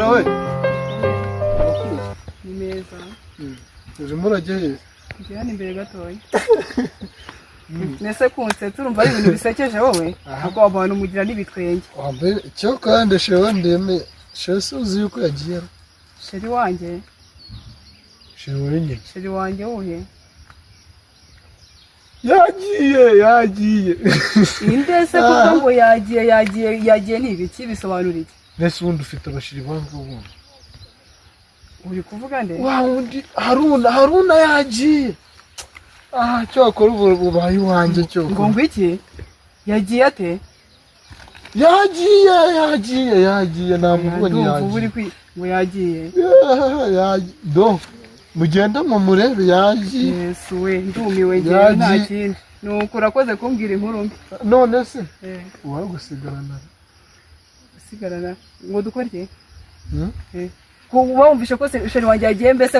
Komera we. Ni meza. Urimo urageye. Ndi hano imbere gatoya. Nese kunse turumva ari ibintu bisekeje wowe. Ahubwo abantu mugira n'ibitwenge. Wambe cyo kandi shewe ndeme. Shese uzi yuko yagiye. Sheri wanjye. Shewe nyine. Sheri wanjye wowe. Yagiye. Indese kuko ngo yagiye n'ibiki bisobanura iki? Nese ubundi ufite abashiri bangu ubundi. Uri kuvuga nde? Wa undi Haruna yagiye. Cyo akora ubaye wanjye cyo. Ngo iki? Yagiye ate? Yagiye namubonye yagiye. Uri kwi ngo yagiye. Do mugenda mu murebe yagiye. Yesu we ndumiwe ngiye nta kindi. Nuko urakoze kumbwira inkuru mbi. None se uwa gusigarana. Sigarana ngo dukorye? Ko wumvishe ko sheri wanjye yagiye mbese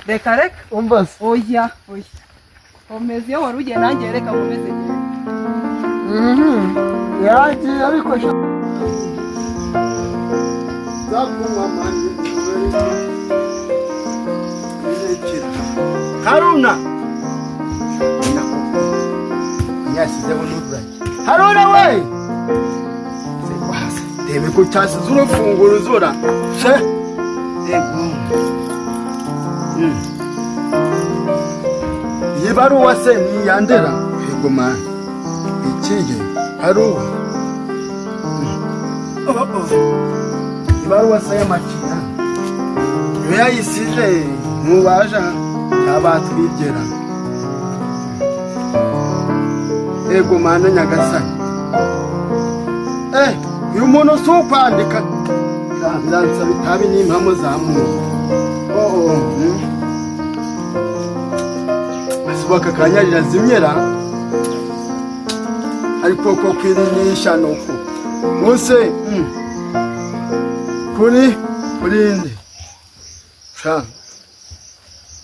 reka umbase. Oya. Komeza iyo wari ugiye nanjye reka komeze. Yagiye ariko Haruna yasizeho n'ururagi. Haruna we debe ko cyasize urufunguro uzura se ego yibaruwa se ni yandera ego man ikiye haruwa yibaruwa se y'amakina yo yayisije mubaja cyabatwigera ego mana nyagasani uyu muntu si ukwandika biransa bitabi n'impamo zamuye asuboka kanyarira zimyera ariko ko kwirinisha nuko muse kurinde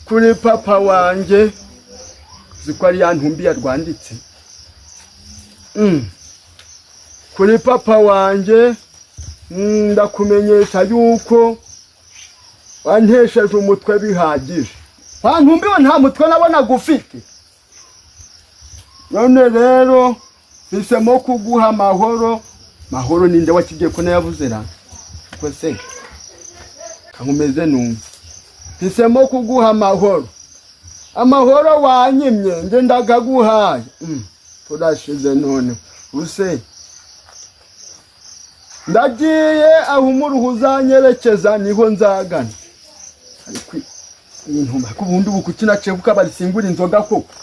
kuri papa wanjye ziko ari yantumbi yarwanditse kuri papa wanjye ndakumenyesha yuko wantesheje umutwe bihagije. Wantumbiwe nta mutwe nabonaga ufite. None rero bisemo kuguha mahoro ninde wakigiye ko nayavuze ra ko se kankumeze numva bisemo kuguha amahoro wanyimye nge ndagaguhaye turashize none use ndagiye aho umuruhu uzanyerekeza niho nzagana ariko intumba ko ubundi bukukina cebuka barisingura inzoga koko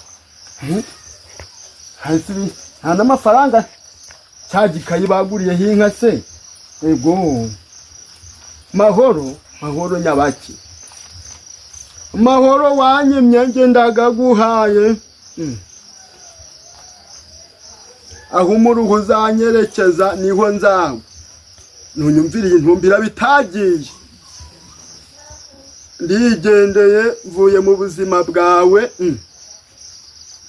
hasi nta n'amafaranga cyagikaye baguriye hinka se ego mahoro nyabaki mahoro wanyimye nge ndagaguhaye aho umuruhu uzanyerekeza niho nzawe nunyumviriye intumbira bitagiye ndigendeye mvuye mu buzima bwawe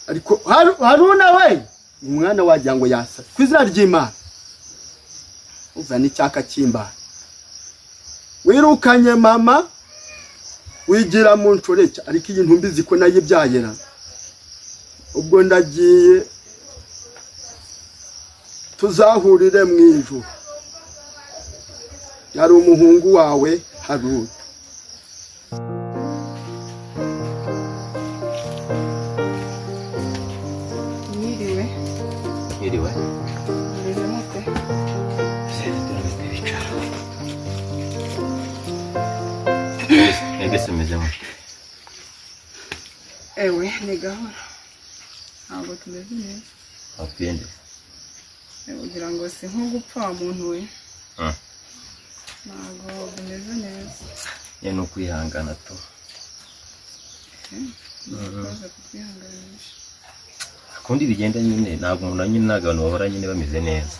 ariko Haruna we umwana wagira ngo yasa kwizina ry'Imana uzana icyaka cy'imbana wirukanye mama wigira mu nshoreke ariko iyi ntumbi ziko nayibyayera ubwo ndagiye tuzahurire mu ijuru yari umuhungu wawe Haruna. Mwiriwe Meze mute? Mbese meze mute? Ewe ni gahoro ntabwo tumeze neza. Apende Ugira ngo si nko gupfa muntu we. Ntabwo bimeze neza. Ye no kwihangana to. Baza kutwihanganisha. Kundi bigenda nyine ntabwo umuntu nyine n'abantu bahora nyine bameze neza.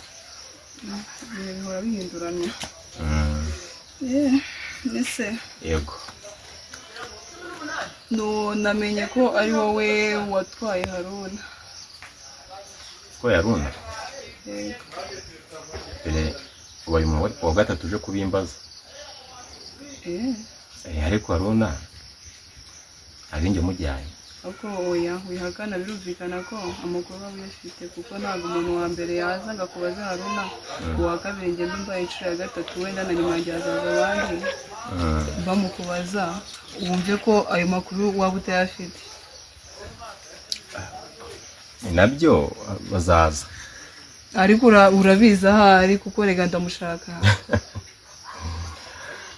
Bihora bihindurana. Nese. Yego. No namenye ko ari wowe watwaye Haruna. Ko Haruna? Ubaye mu wa gatatu uje kubimbaza. ariko Haruna ari njye mujyanye. Ako oya wihakana birumvikana ko amakuru aba uyafite kuko ntabwo umuntu wa mbere yaza ngakubaza Haruna uwa kabiri njye ndumva inshuro ya gatatu wenda na nyuma yazaza abandi bamukubaza wumve ko ayo makuru waba utayafite. Nabyo bazaza ariko urabizi ahari kuko rega ndamushaka.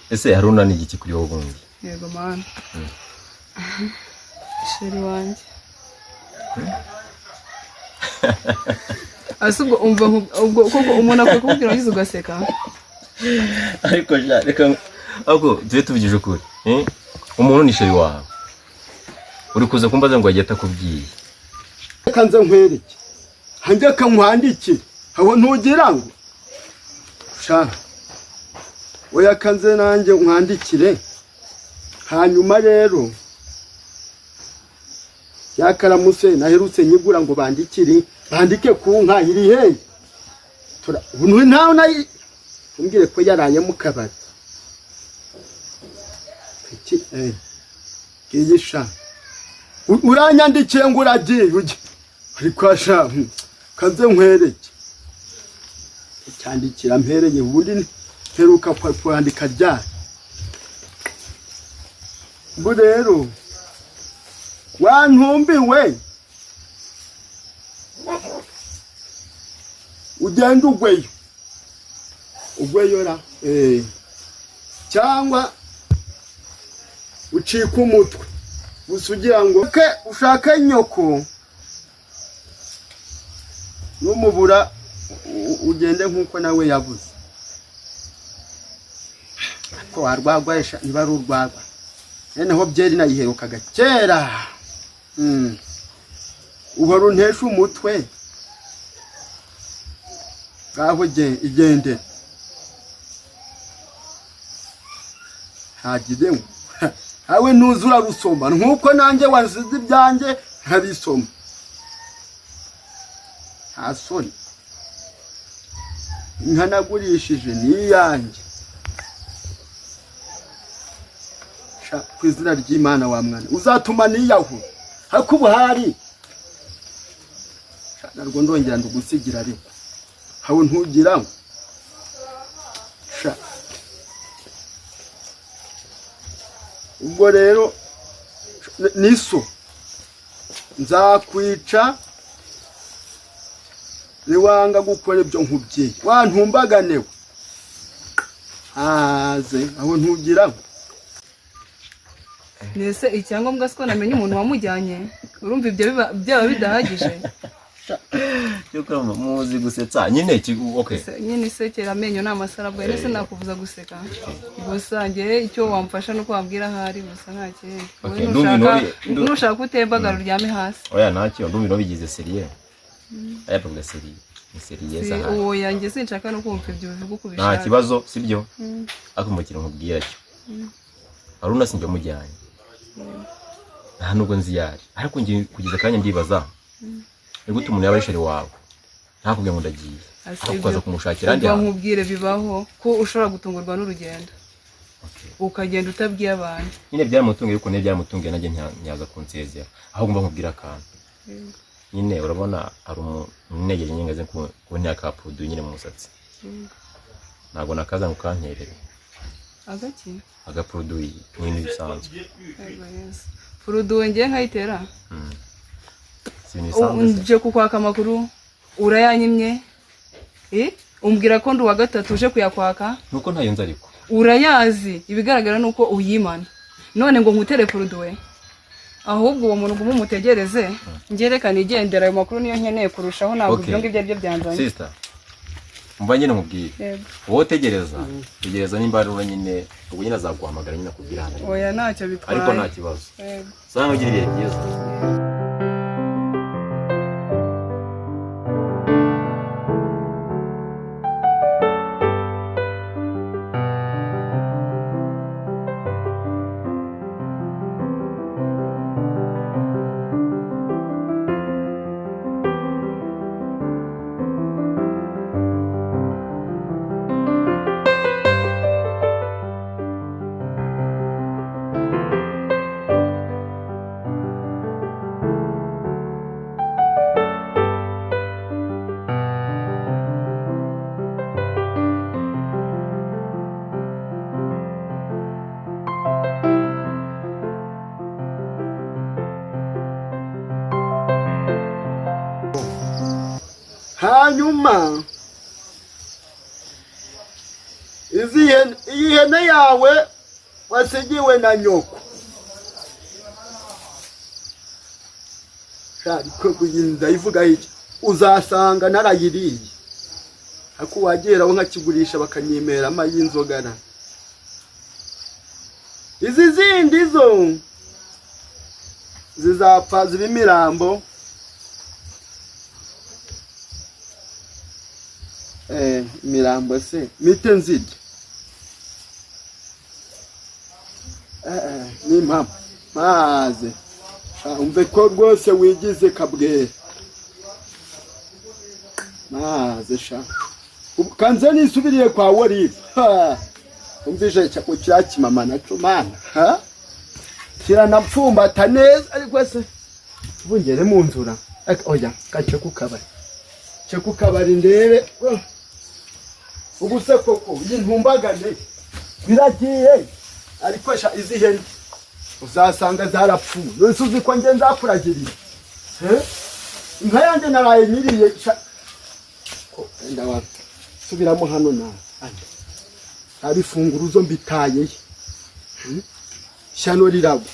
Ese Haruna ni igiki kuri wowe ubundi? Yego mana sheri wanjye asubwo umva ubwo koko umuntu akakubwira wagize ugaseka. Ariko reka ahubwo tujye tuvugije ukuri umuntu ni sheri wawe uri kuza kumbaza ngo agiye atakubwiye. Kanze nkwereke hanjye kankwandike aho ntugira ngo sha oya kanze nanjye nkwandikire hanyuma rero yakaramuse naherutse nyigura ngo bandike ku nka iri hehe ubu ntaho nayi umbwire ko yaraye mu kabari iki kigisha uranyandikiye ngo uragiye ujye ariko asha kanze nkwereke cyandikira mpereye ubundi heruka kwandika ryari bu rero wantumbiwe ugenda ugweyo ra cyangwa ucika umutwe gusa ugira ngo ushaka nyoko numubura ugende nkuko nawe yavuze ko warwagwaisha niba ari urwagwa neneho byeri nayiherukaga kera uhora untesha umutwe ngaho igende hagidemo hawe ntuzura rusoma nkuko nanjye wasize ibyanjye nkabisoma hasoni nkanagurishije niyanjye ku izina ry'Imana wa mwana uzatuma niyahu hakubuhari narwo ndongera ndugusigira ariko hawe ntugira ngo ubwo rero niso nzakwica niwanga gukora ibyo nkubwiye wantumbaganewe haze aho ntugira ngo nese icyangombwa siko namenye umuntu wamujyanye urumva ibyo byaba bidahagije Yuko muzi gusetsa nyine okay nyine sekera amenyo n'amasarabwe nese nakuvuza guseka gusa nge icyo wamfasha no kwabwira hari gusa nta kintu nushaka utembagara uryame hasi oya ntacyo ndumiro bigize seriye aya pabwe seriye ni seriye za oya nge sinshaka no kumva ibyo bivuga kubishaka nta kibazo sibyo akumukira nkubwira cyo Haruna sinjye mujyanye nta nubwo nzi yari ariko ngiye kugeza kanya ndibaza Nigute umuntu yaba yisheri wawe ntakubwiye ngo ndagiye akaza kumushakira ndi nkubwire bibaho ko ushobora gutungurwa n'urugendo ukagenda utabwiye abantu nyine byaramutungiye yuko ne byaramutungiye nanjye nyaza kunsezera aho ngomba nkubwira akantu nyine urabona ari umunegere nyingaze kubona akapudu nyine mu musatsi ntago nakaza ngo kanterere agaki agapudu nyine bisanzwe purudu ngiye nkayitera nje kukwaka amakuru urayanyimye umbwira ko ndi wa gatatu uje kuyakwaka nuko ntayo nzi ariko urayazi ibigaragara nuko uyimana none ngo nkutere puruduwe ahubwo uwo muntu umutegereze ngerekana igendera ayo makuru niyo nkeneye kurushaho ntabwo ibyo ngibyo ari byo byanzanye sister umva nyine nkubwire wowe tegereza nimba ari nyine ubwo nyine azaguhamagara nyine kubwira oya ntacyo bitwaye ariko nta kibazo sanga ugira ibihe byiza hanyuma iyi hene yawe wasigiwe na nyoko ariko kuyinda ivuga iki uzasanga narayiriye ako wageraho nkakigurisha bakanyemera y'inzogana izi zindi zo zizapfa ziba imirambo imirambo se mite nzirya ni impamvu maze umve ko rwose wigize kabwera maze sha kanze nisubiriye kwa Olive umvije cyako cyakimama naco mana kiranapfumbata neza ariko se bungere mu nzura oya kace ku kabari ndebe ubuse koko yintumbagane biragiye ariko sha izi hene uzasanga zarapfuye none uzi ko nge nzakuragirira inka yanjye naraye nyiriye ko ndawa subiramo hano na ari funguruzo mbitaye shano rirabo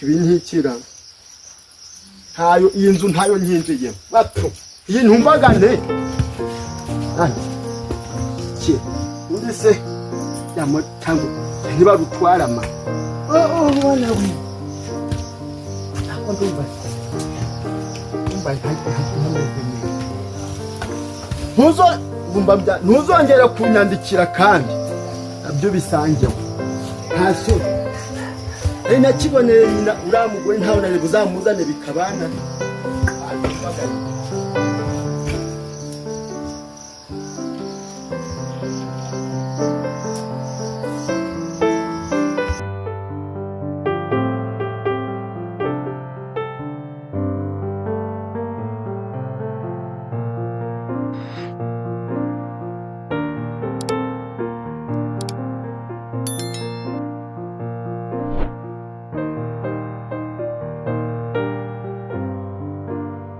ibi ntikira ntayo iyi nzu ntayo nkinjiye bato iyi ntumbagane ki undi se yamutangu niba rutwara ma wala wi ako ndumva ntuzongera kunyandikira kandi nabyo bisangeho ntaso nakiboneye nyina uriya mugore ntawe nari buzamuzane bikabana